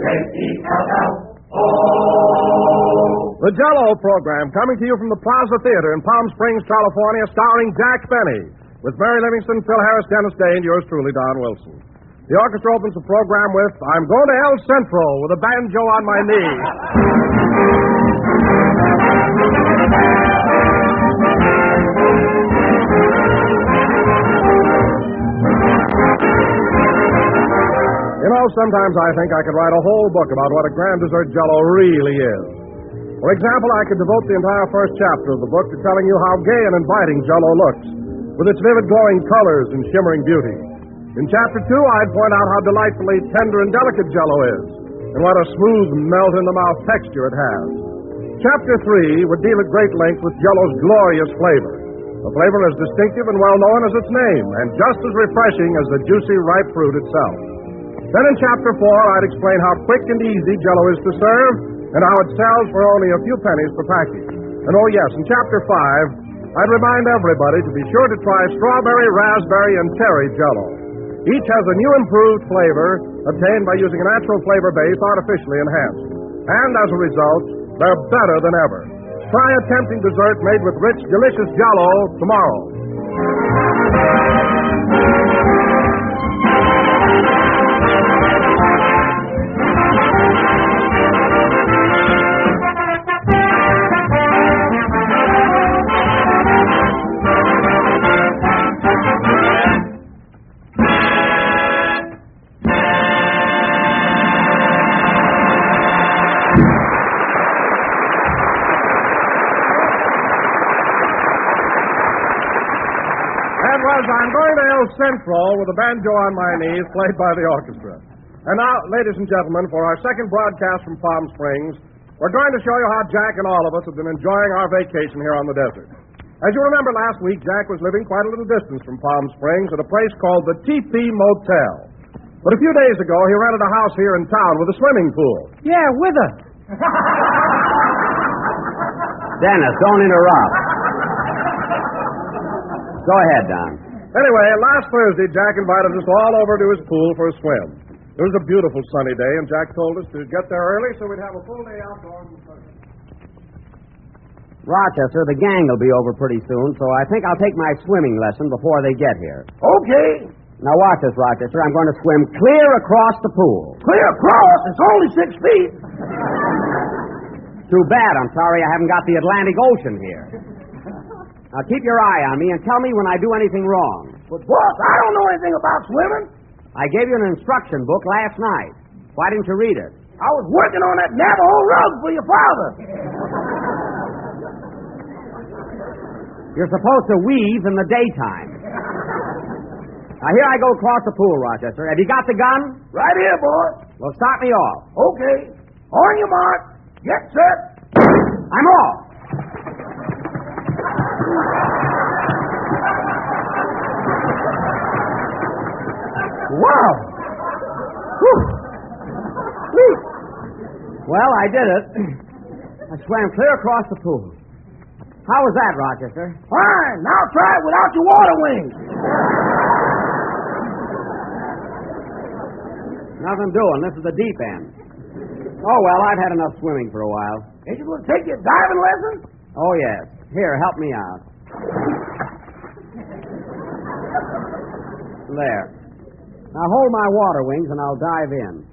Jell-O. The Jell-O program, coming to you from the Plaza Theater in Palm Springs, California, starring Jack Benny, with Mary Livingston, Phil Harris, Dennis Day, and yours truly, Don Wilson. The orchestra opens the program with I'm Going to El Centro with a banjo on my knee. You know, sometimes I think I could write a whole book about what a grand dessert Jell-O really is. For example, I could devote the entire first chapter of the book to telling you how gay and inviting Jell-O looks, with its vivid glowing colors and shimmering beauty. In Chapter 2, I'd point out how delightfully tender and delicate Jell-O is, and what a smooth, melt-in-the-mouth texture it has. Chapter 3 would deal at great length with Jell-O's glorious flavor, a flavor as distinctive and well-known as its name, and just as refreshing as the juicy, ripe fruit itself. Then in Chapter 4, I'd explain how quick and easy Jell-O is to serve, and how it sells for only a few pennies per package. And oh yes, in Chapter 5, I'd remind everybody to be sure to try strawberry, raspberry, and cherry Jell-O. Each has a new improved flavor obtained by using a natural flavor base artificially enhanced. And as a result, they're better than ever. Try a tempting dessert made with rich, delicious Jell-O tomorrow. I'm going to El Centro with a banjo on my knees, played by the orchestra. And now, ladies and gentlemen, for our second broadcast from Palm Springs, we're going to show you how Jack and all of us have been enjoying our vacation here on the desert. As you remember, last week, Jack was living quite a little distance from Palm Springs at a place called the Teepee Motel. But a few days ago, he rented a house here in town with a swimming pool. Yeah, with us. Dennis, don't interrupt. Go ahead, Don. Anyway, last Thursday, Jack invited us all over to his pool for a swim. It was a beautiful sunny day, and Jack told us to get there early so we'd have a full day outdoors in the sun. Rochester, the gang will be over pretty soon, so I think I'll take my swimming lesson before they get here. Okay. Now watch this, Rochester. I'm going to swim clear across the pool. Clear across? It's only 6 feet. Too bad. I'm sorry I haven't got the Atlantic Ocean here. Now, keep your eye on me and tell me when I do anything wrong. But, boss, I don't know anything about swimming. I gave you an instruction book last night. Why didn't you read it? I was working on that Navajo rug for your father. You're supposed to weave in the daytime. Now, here I go across the pool, Rochester. Have you got the gun? Right here, boss. Well, start me off. Okay. On your mark. Get set. I'm off. Wow. Whew. Whew. Well, I did it. I swam clear across the pool. How was that, Rochester? Fine. Now try it without your water wings. Nothing doing. This is the deep end. Oh, well, I've had enough swimming for a while. Ain't you going to take your diving lesson? Oh, yes. Here, help me out. There. Now hold my water wings and I'll dive in.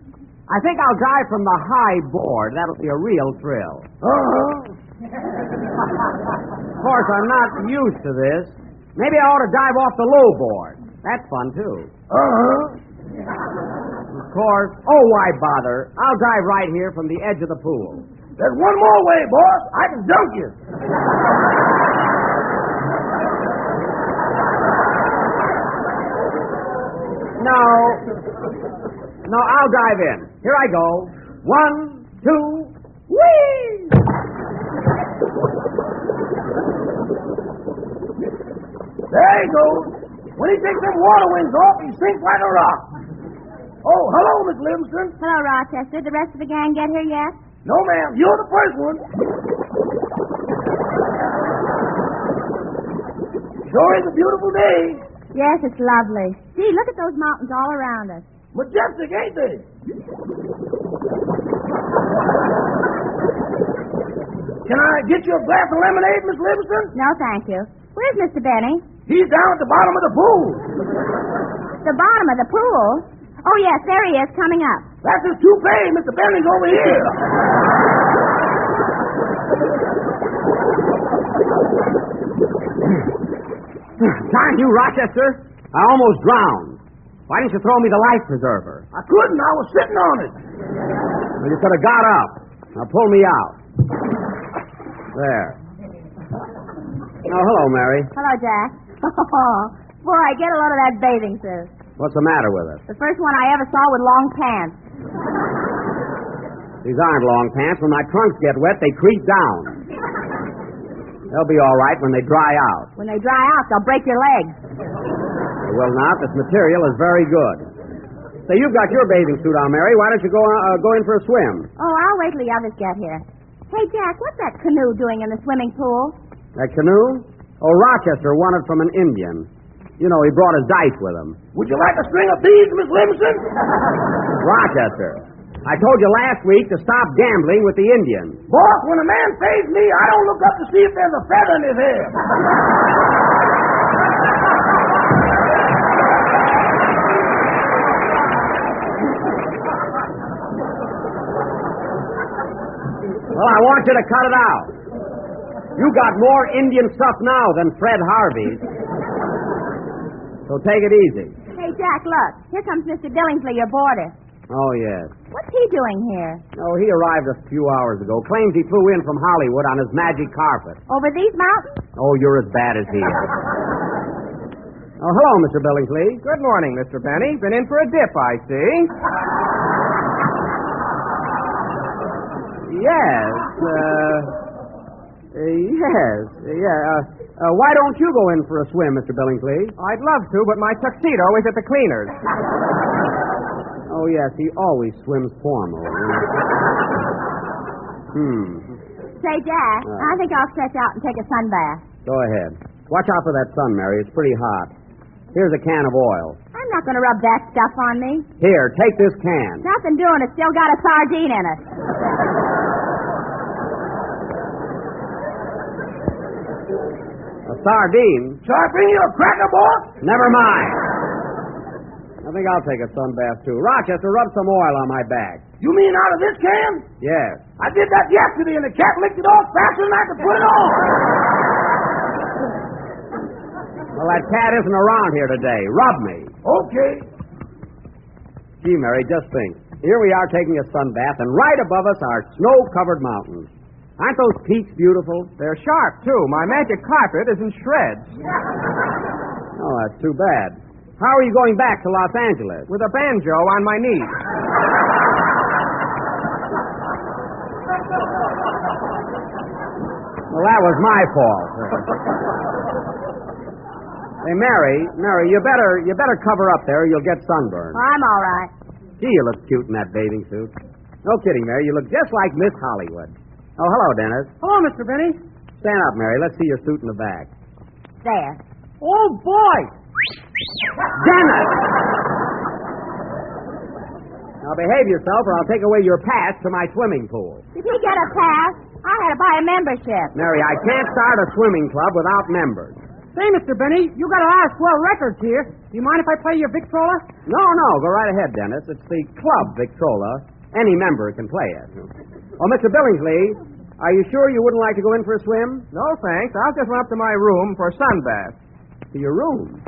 I think I'll dive from the high board. That'll be a real thrill. Uh-huh. Of course, I'm not used to this. Maybe I ought to dive off the low board. That's fun, too. Uh-huh. Of course. Oh, why bother? I'll dive right here from the edge of the pool. There's one more way, boss. I can dunk you. No, I'll dive in. Here I go. 1, 2, whee! There he goes. When he takes them water wings off, he sinks like a rock. Oh, hello, Miss Livingston. Hello, Rochester. The rest of the gang get here yet? No, ma'am. You're the first one. Sure is a beautiful day. Yes, it's lovely. See, look at those mountains all around us. Majestic, ain't they? I get you a glass of lemonade, Miss Livingston? No, thank you. Where's Mr. Benny? He's down at the bottom of the pool. The bottom of the pool? Oh, yes, there he is, coming up. That's his toupee. Mr. Benny's over here. Darn you, Rochester. I almost drowned. Why didn't you throw me the life preserver? I couldn't. I was sitting on it. Well, you could have got up. Now pull me out. There. Oh, hello, Mary. Hello, Jack. Oh, boy, I get a lot of that bathing suit. What's the matter with it? The first one I ever saw with long pants. These aren't long pants. When my trunks get wet, they creep down. They'll be all right when they dry out. When they dry out, they'll break your legs. They will not. This material is very good. Say, you've got your bathing suit on, Mary. Why don't you go in for a swim? Oh, I'll wait till the others get here. Hey, Jack, what's that canoe doing in the swimming pool? That canoe? Oh, Rochester won it from an Indian. You know, he brought his dice with him. Would you like a string of beads, Miss Livingston? Rochester, I told you last week to stop gambling with the Indians. Boss, when a man pays me, I don't look up to see if there's a feather in his hair. Well, I want you to cut it out. You got more Indian stuff now than Fred Harvey's. So take it easy. Hey, Jack, look. Here comes Mr. Billingsley, your boarder. Oh, yes. What's he doing here? Oh, he arrived a few hours ago. Claims he flew in from Hollywood on his magic carpet. Over these mountains? Oh, you're as bad as he is. Oh, hello, Mr. Billingsley. Good morning, Mr. Benny. Been in for a dip, I see. Yes, why don't you go in for a swim, Mr. Billingsley? I'd love to, but my tuxedo is at the cleaners. Oh, yes, he always swims formal. Say, Jack, I think I'll stretch out and take a sun bath. Go ahead. Watch out for that sun, Mary. It's pretty hot. Here's a can of oil. I'm not going to rub that stuff on me. Here, take this can. Nothing doing. It's still got a sardine in it. A sardine? Shall I bring you a cracker, boss? Never mind. I think I'll take a sun bath, too. Rochester, rub some oil on my back. You mean out of this can? Yes. I did that yesterday, and the cat licked it off faster than I could put it on. Well, that cat isn't around here today. Rub me. Okay. Gee, Mary, just think. Here we are taking a sun bath, and right above us are snow-covered mountains. Aren't those peaks beautiful? They're sharp, too. My magic carpet is in shreds. Oh, that's too bad. How are you going back to Los Angeles? With a banjo on my knee. Well, that was my fault. Hey, Mary, you better cover up there or you'll get sunburned. Oh, I'm all right. Gee, you look cute in that bathing suit. No kidding, Mary. You look just like Miss Hollywood. Oh, hello, Dennis. Hello, Mr. Benny. Stand up, Mary. Let's see your suit in the back. There. Oh, boy. Dennis! Now behave yourself or I'll take away your pass to my swimming pool. Did he get a pass? I had to buy a membership. Mary, I can't start a swimming club without members. Say, Mr. Benny, you got a lot of swell records here. Do you mind if I play your Victrola? No, go right ahead, Dennis. It's the Club Victrola. Any member can play it. Oh, Mr. Billingsley, are you sure you wouldn't like to go in for a swim? No, thanks. I'll just run up to my room for a sun bath. To your room?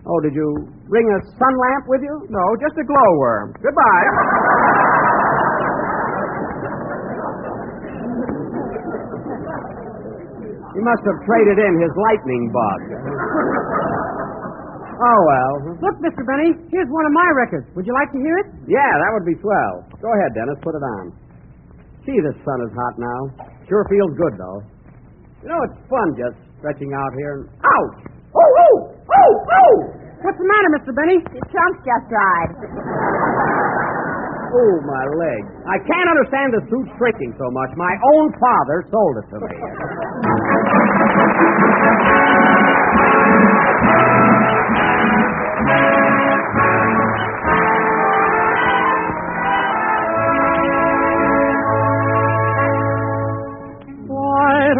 Oh, did you bring a sun lamp with you? No, just a glowworm. Goodbye. He must have traded in his lightning bug. Oh, well. Look, Mr. Benny, here's one of my records. Would you like to hear it? Yeah, that would be swell. Go ahead, Dennis. Put it on. Gee, this sun is hot now. Sure feels good, though. You know, it's fun just stretching out here and... Ouch! Oh, oh, oh, oh! What's the matter, Mr. Benny? Your trunk's just dried. Oh, my leg. I can't understand the suit shrinking so much. My own father sold it to me. Why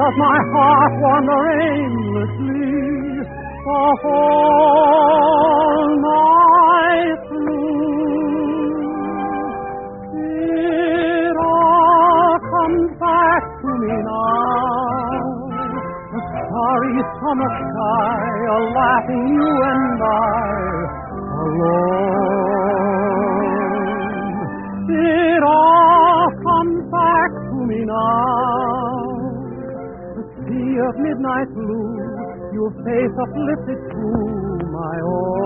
does my heart wander aimlessly the whole night through. It all comes back to me now. A starry summer sky, a laughing you and I, alone. It all comes back to me now. The sea of midnight blue, your face uplifted to my own.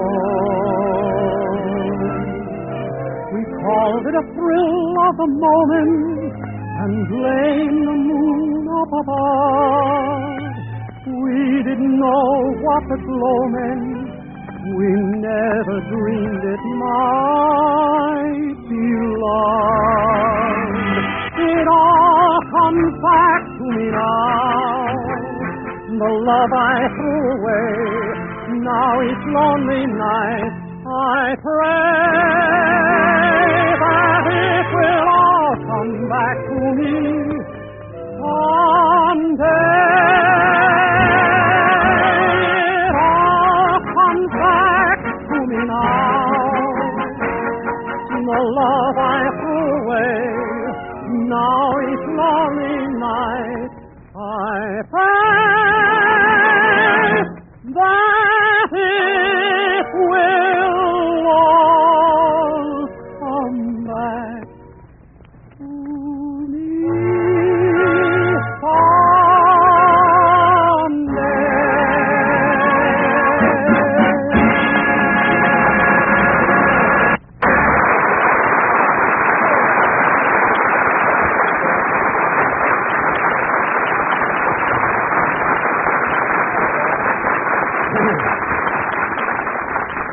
We called it a thrill of the moment and blamed the moon up above. We didn't know what the glow meant. We never dreamed it might be love. It all comes back to me now. The love I threw away. Now each lonely night I pray that it will all come back to me someday. It all comes back to me now. The love I threw away. Now each lonely night I pray that it will all come back to me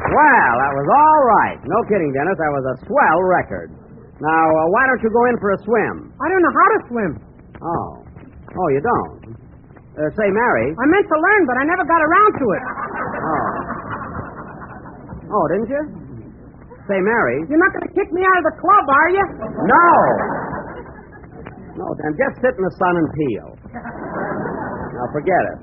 Well, that was all right. No kidding, Dennis. That was a swell record. Now, why don't you go in for a swim? I don't know how to swim. Oh. Oh, you don't? Say, Mary. I meant to learn, but I never got around to it. Oh, didn't you? Say, Mary. You're not going to kick me out of the club, are you? No. No, then just sit in the sun and peel. Now, forget it.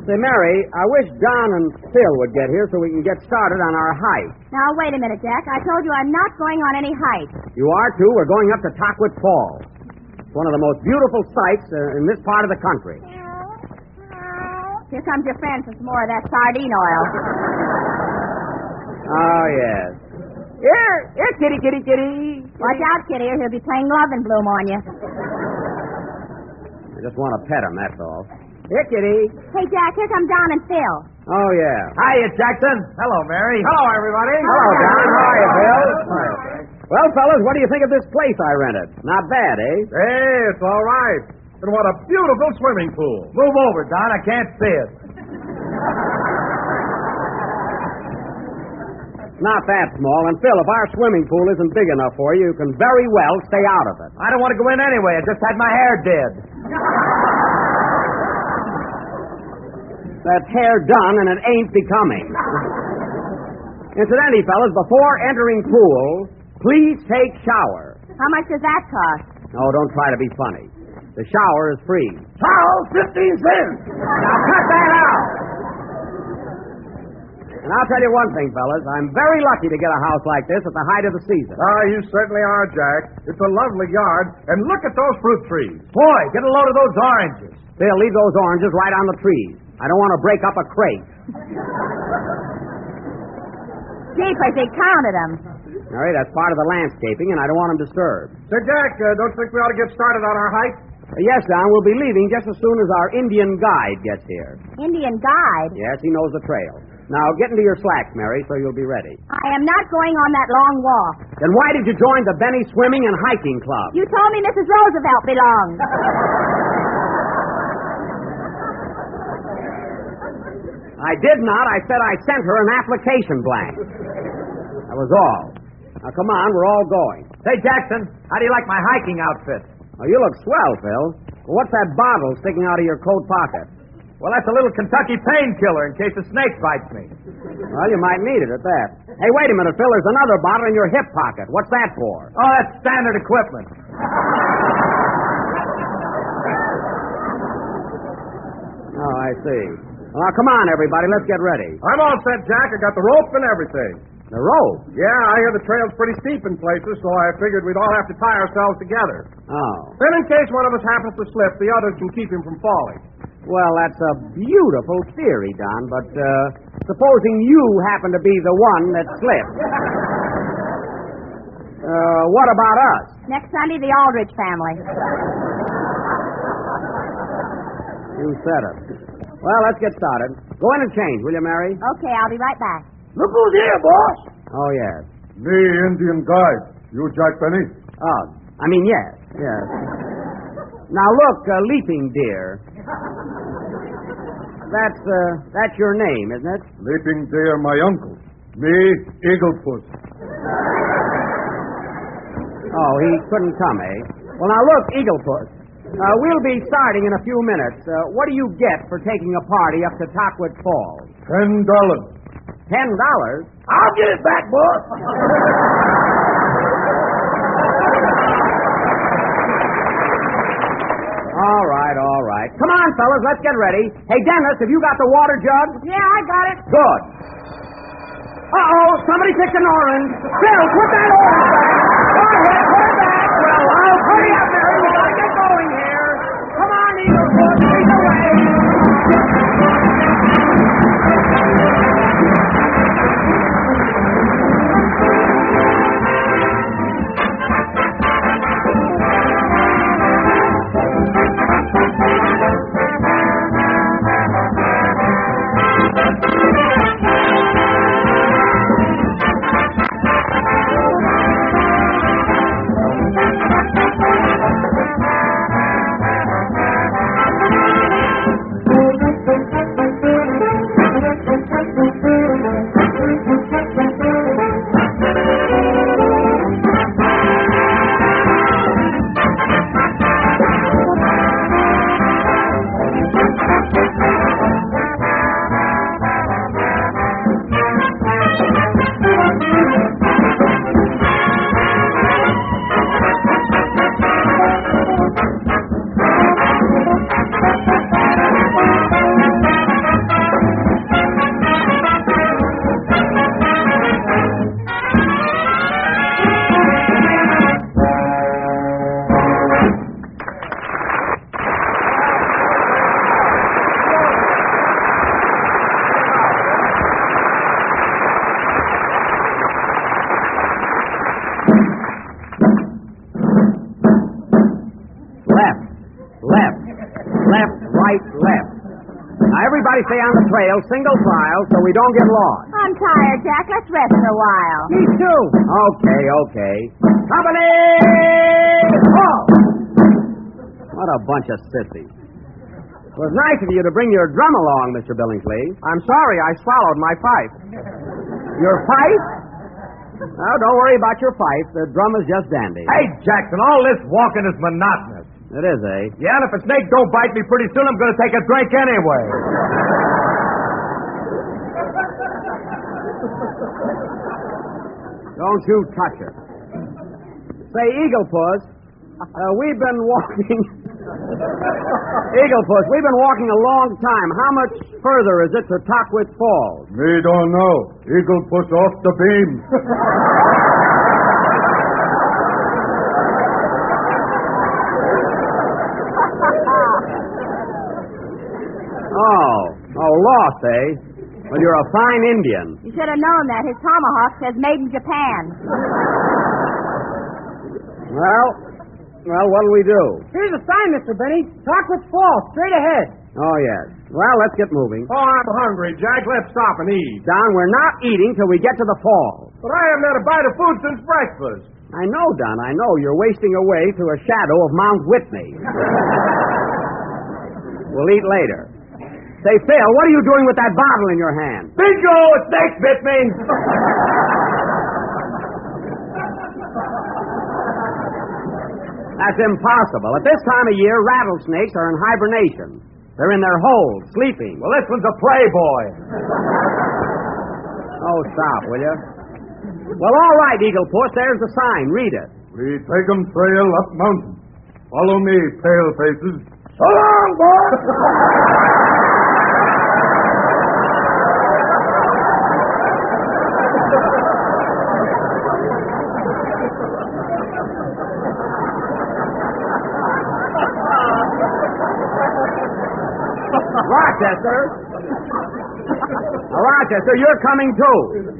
Say, Mary, I wish Don and Phil would get here so we can get started on our hike. Now, wait a minute, Jack. I told you I'm not going on any hike. You are, too. We're going up to Taquitz Falls. It's one of the most beautiful sights in this part of the country. Here comes your friend for some more of that sardine oil. Oh, yes. Here, kitty, kitty, kitty. Watch out, Kitty, or he'll be playing Love and Bloom on you. I just want to pet him, that's all. Here, kitty. Hey, Jack, here come Don and Phil. Oh, yeah. Hiya, Jackson. Hello, Mary. Hello, everybody. Hello, Don. How are you, Phil? Well, fellas, what do you think of this place I rented? Not bad, eh? Hey, it's all right. And what a beautiful swimming pool. Move over, Don. I can't see it. Not that small. And, Phil, if our swimming pool isn't big enough for you, you can very well stay out of it. I don't want to go in anyway. I just had my hair did. That's hair done, and it ain't becoming. Incidentally, fellas, before entering pool, please take shower. How much does that cost? Oh, don't try to be funny. The shower is free. Charles, 15 cents. Now, cut that out! And I'll tell you one thing, fellas. I'm very lucky to get a house like this at the height of the season. Ah, you certainly are, Jack. It's a lovely yard. And look at those fruit trees. Boy, get a load of those oranges. Phil, leave those oranges right on the trees. I don't want to break up a crate. Jeepers, he counted them. All right, that's part of the landscaping, and I don't want them disturbed. Say, Jack, don't you think we ought to get started on our hike? Yes, Don, we'll be leaving just as soon as our Indian guide gets here. Indian guide? Yes, he knows the trail. Now, get into your slacks, Mary, so you'll be ready. I am not going on that long walk. Then why did you join the Benny Swimming and Hiking Club? You told me Mrs. Roosevelt belonged. I did not. I said I sent her an application blank. That was all. Now, come on, we're all going. Say, Jackson, how do you like my hiking outfit? Oh, you look swell, Phil. Well, what's that bottle sticking out of your coat pocket? Well, that's a little Kentucky painkiller in case a snake bites me. Well, you might need it at that. Hey, wait a minute, Phil. There's another bottle in your hip pocket. What's that for? Oh, that's standard equipment. Oh, I see. Well, now, come on, everybody. Let's get ready. I'm all set, Jack. I got the rope and everything. The rope? Yeah, I hear the trail's pretty steep in places, so I figured we'd all have to tie ourselves together. Oh. Then in case one of us happens to slip, the others can keep him from falling. Well, that's a beautiful theory, Don, but supposing you happen to be the one that slipped. What about us? Next Sunday, the Aldrich family. You said it. Well, let's get started. Go in and change, will you, Mary? Okay, I'll be right back. Look who's here, boss. Oh, yes. Me, Indian guide. You Jack Benny? Oh, I mean, yes. Now, look, Leaping Deer. That's your name, isn't it? Leaping Deer, my uncle. Me, Eaglepuss. Oh, he couldn't come, eh? Well, now, look, Eaglepuss. We'll be starting in a few minutes. What do you get for taking a party up to Taquitz Falls? $10. $10? I'll get it back, boss. All right. Come on, fellas, let's get ready. Hey, Dennis, have you got the water jug? Yeah, I got it. Good. Uh-oh, somebody picked an orange. Bill, put that orange back. Go ahead, put it back. Well, I'll hurry up, Mary. We gotta get going here. Come on, Eaglefoot, lead the way. Left. Now, everybody stay on the trail, single file, so we don't get lost. I'm tired, Jack. Let's rest for a while. Me too. Okay. Company! Oh! What a bunch of sissies. It was nice of you to bring your drum along, Mr. Billingsley. I'm sorry, I swallowed my pipe. Your pipe? Oh, don't worry about your pipe. The drum is just dandy. Hey, Jackson, all this walking is monotonous. It is, eh? Yeah, and if a snake don't bite me pretty soon, I'm going to take a drink anyway. Don't you touch her. Say, Eaglepuss, we've been walking... Eaglepuss, we've been walking a long time. How much further is it to Taquitz Falls? Me don't know. Eaglepuss off the beam. Lost, eh? Well, you're a fine Indian. You should have known that. His tomahawk says made in Japan. Well, what'll we do? Here's a sign, Mr. Benny. Taquitz Falls, straight ahead. Oh, yes. Well, let's get moving. Oh, I'm hungry, Jack. Let's stop and eat. Don, we're not eating till we get to the falls. But I haven't had a bite of food since breakfast. I know, Don, I know. You're wasting away through a shadow of Mount Whitney. We'll eat later. Say, Phil, what are you doing with that bottle in your hand? Bingo! A snake bit me! That's impossible. At this time of year, rattlesnakes are in hibernation. They're in their holes, sleeping. Well, this one's a playboy. Oh, stop, will you? Well, all right, Eaglepuss, there's the sign. Read it. We take 'em trail up mountain. Follow me, pale faces. So long, boss. Rochester. Now, Rochester, you're coming too.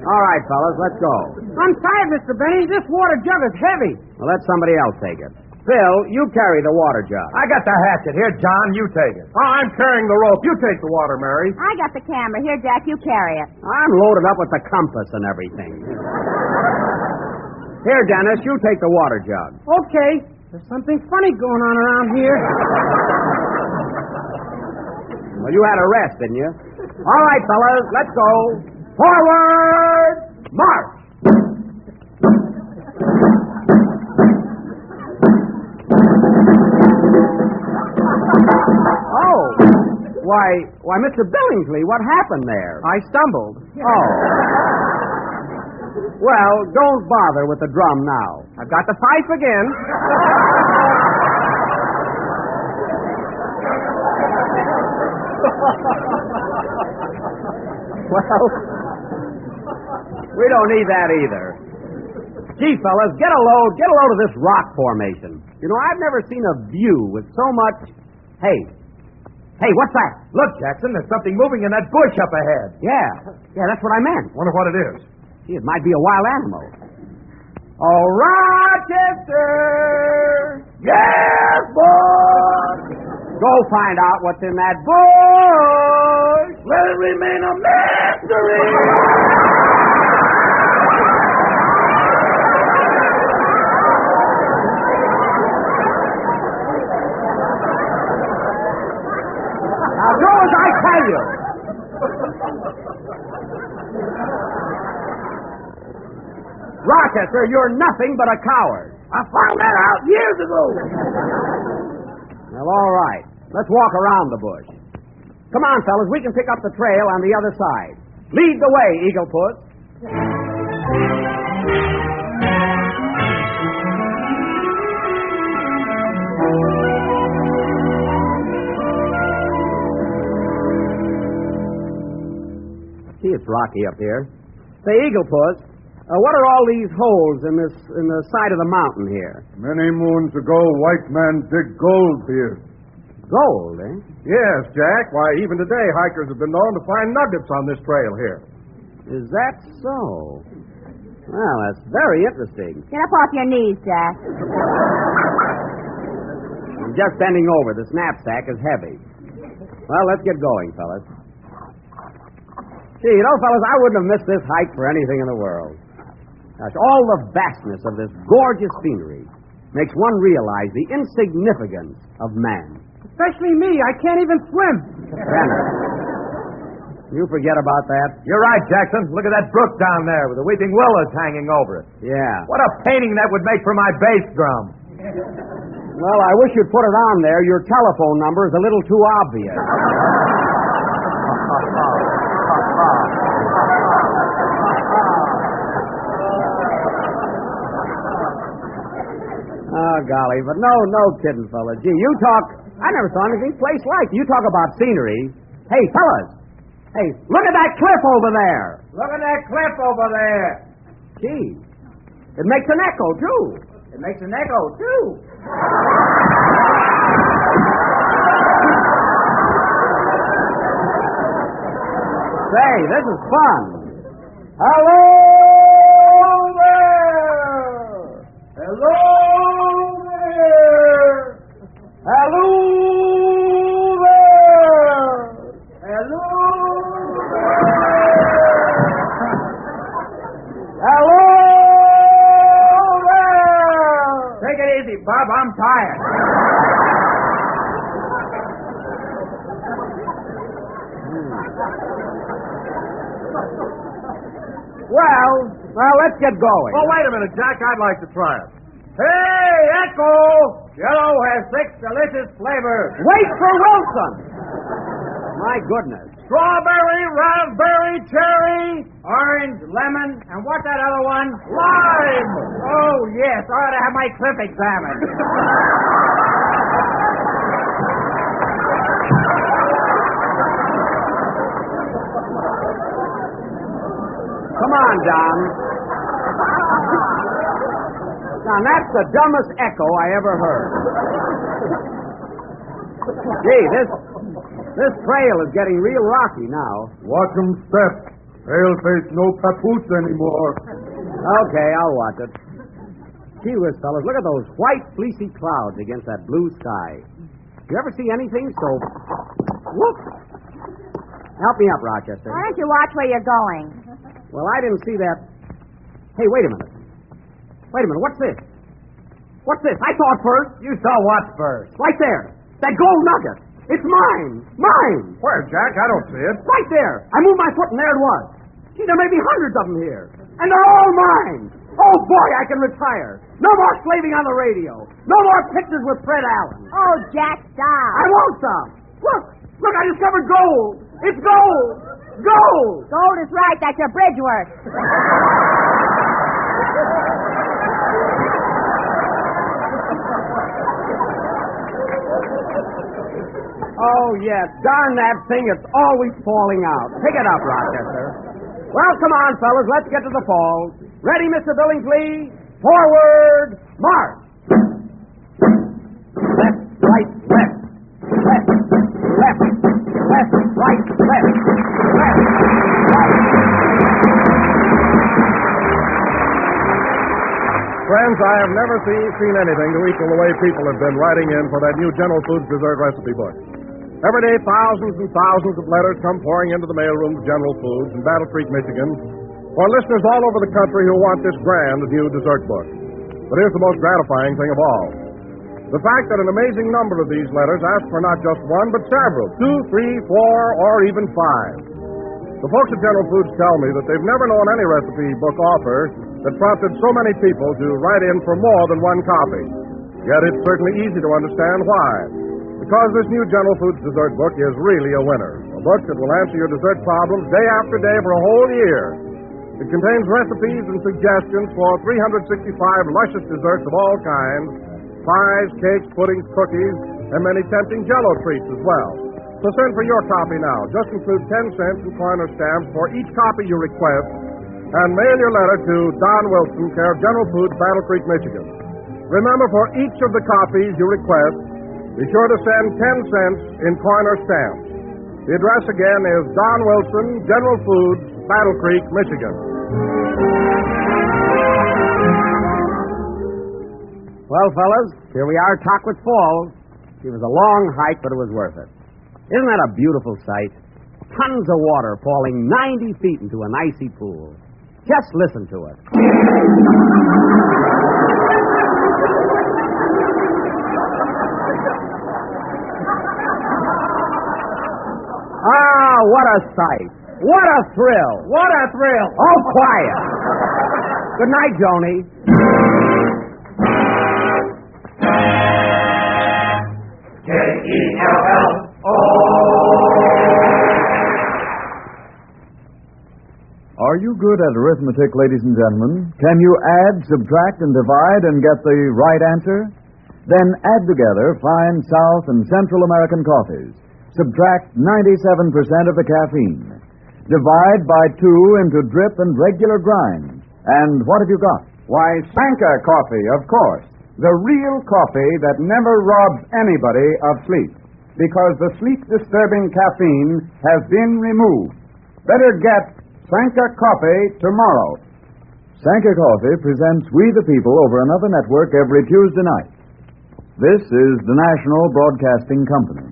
All right, fellas, let's go. I'm tired, Mr. Baines. This water jug is heavy. Well, let somebody else take it. Phil, you carry the water jug. I got the hatchet. Here, John, you take it. Oh, I'm carrying the rope. You take the water, Mary. I got the camera. Here, Jack, you carry it. I'm loaded up with the compass and everything. Here, Dennis, you take the water jug. Okay. There's something funny going on around here. Well, you had a rest, didn't you? All right, fellas, let's go. Forward! March! Oh, why, Mr. Billingsley, what happened there? I stumbled. Oh. Well, don't bother with the drum now. I've got the fife again. Well, we don't need that either. Gee, fellas, get a load of this rock formation. You know, I've never seen a view with so much... Hey, what's that? Look, Jackson, there's something moving in that bush up ahead. Yeah, that's what I meant. Wonder what it is. Gee, it might be a wild animal. Oh, Rochester! Yes, boy! Go find out what's in that bush! Let it remain a mystery! Now do as I tell you. Rochester, you're nothing but a coward. I found that out years ago. Well, all right. Let's walk around the bush. Come on, fellas. We can pick up the trail on the other side. Lead the way, Eagle Puss. See, it's rocky up here. Say, Eagle Puss, what are all these holes in the side of the mountain here? Many moons ago, white man dig gold here. Gold, eh? Yes, Jack. Why, even today, hikers have been known to find nuggets on this trail here. Is that so? Well, that's very interesting. Get up off your knees, Jack. I'm just bending over. The knapsack is heavy. Well, let's get going, fellas. Gee, you know, fellas, I wouldn't have missed this hike for anything in the world. Gosh, all the vastness of this gorgeous scenery makes one realize the insignificance of man. Especially me. I can't even swim. Dennis, you forget about that? You're right, Jackson. Look at that brook down there with the weeping willows hanging over it. Yeah. What a painting that would make for my bass drum. Well, I wish you'd put it on there. Your telephone number is a little too obvious. Oh, golly, but no kidding, fella. Gee, you talk... I never saw anything place like it. You talk about scenery. Hey, fellas. Hey, look at that cliff over there. Look at that cliff over there. Gee, it makes an echo, too. It makes an echo, too. Say, this is fun. Hello there! Hello there! Hello there! Hello there! Hello there! Take it easy, Bob. I'm tired. Well, let's get going. Oh, wait a minute, Jack. I'd like to try it. Hey, Echo! Jell-O has 6 delicious flavors. Wait for Wilson! My goodness. Strawberry, raspberry, cherry, orange, lemon, and what's that other one? Lime! Oh, yes. I ought to have my clip examined. Come on, John. Now, that's the dumbest echo I ever heard. Gee, This trail is getting real rocky now. Watch 'em step. Paleface no papoose anymore. Okay, I'll watch it. Gee whiz, fellas, look at those white, fleecy clouds against that blue sky. You ever see anything so... Whoop! Help me up, Rochester. Why don't you watch where you're going? Well, I didn't see that... Hey, wait a minute. What's this? What's this? I saw it first. You saw what first? Right there. That gold nugget. It's mine. Mine. Where, Jack? I don't see it. Right there. I moved my foot and there it was. Gee, there may be hundreds of them here. And they're all mine. Oh, boy, I can retire. No more slaving on the radio. No more pictures with Fred Allen. Oh, Jack, stop. I won't stop. Look, I discovered gold. It's gold. Gold. Gold is right. That's your bridge work. Oh, yes. Darn that thing. It's always falling out. Pick it up, Rochester. Well, come on, fellas. Let's get to the falls. Ready, Mr. Billingsley? Forward, march. Left, right, left. Left, left, left, right, left. Left, right. Friends, I have never seen anything to equal the way people have been writing in for that new General Foods dessert recipe book. Every day, thousands and thousands of letters come pouring into the mailroom of General Foods in Battle Creek, Michigan, for listeners all over the country who want this grand new dessert book. But here's the most gratifying thing of all. The fact that an amazing number of these letters ask for not just one, but several, 2, 3, 4, or even 5. The folks at General Foods tell me that they've never known any recipe book author that prompted so many people to write in for more than one copy. Yet it's certainly easy to understand why. Because this new General Foods dessert book is really a winner. A book that will answer your dessert problems day after day for a whole year. It contains recipes and suggestions for 365 luscious desserts of all kinds, pies, cakes, puddings, cookies, and many tempting Jell-O treats as well. So send for your copy now. Just include 10 cents in coin or stamps for each copy you request, and mail your letter to Don Wilson, care of General Foods, Battle Creek, Michigan. Remember, for each of the copies you request, be sure to send 10 cents in coin or stamps. The address again is Don Wilson, General Foods, Battle Creek, Michigan. Well, fellas, here we are, Taquitz Falls. It was a long hike, but it was worth it. Isn't that a beautiful sight? Tons of water falling 90 feet into an icy pool. Just listen to it. Ah, what a sight. What a thrill. What a thrill. Oh, quiet. Good night, Joni. Jell-O. Are you good at arithmetic, ladies and gentlemen? Can you add, subtract, and divide and get the right answer? Then add together fine South and Central American coffees. Subtract 97% of the caffeine. Divide by 2 into drip and regular grind. And what have you got? Why, Sanka coffee, of course. The real coffee that never robs anybody of sleep. Because the sleep-disturbing caffeine has been removed. Better get Sanka coffee tomorrow. Sanka Coffee presents We the People over another network every Tuesday night. This is the National Broadcasting Company.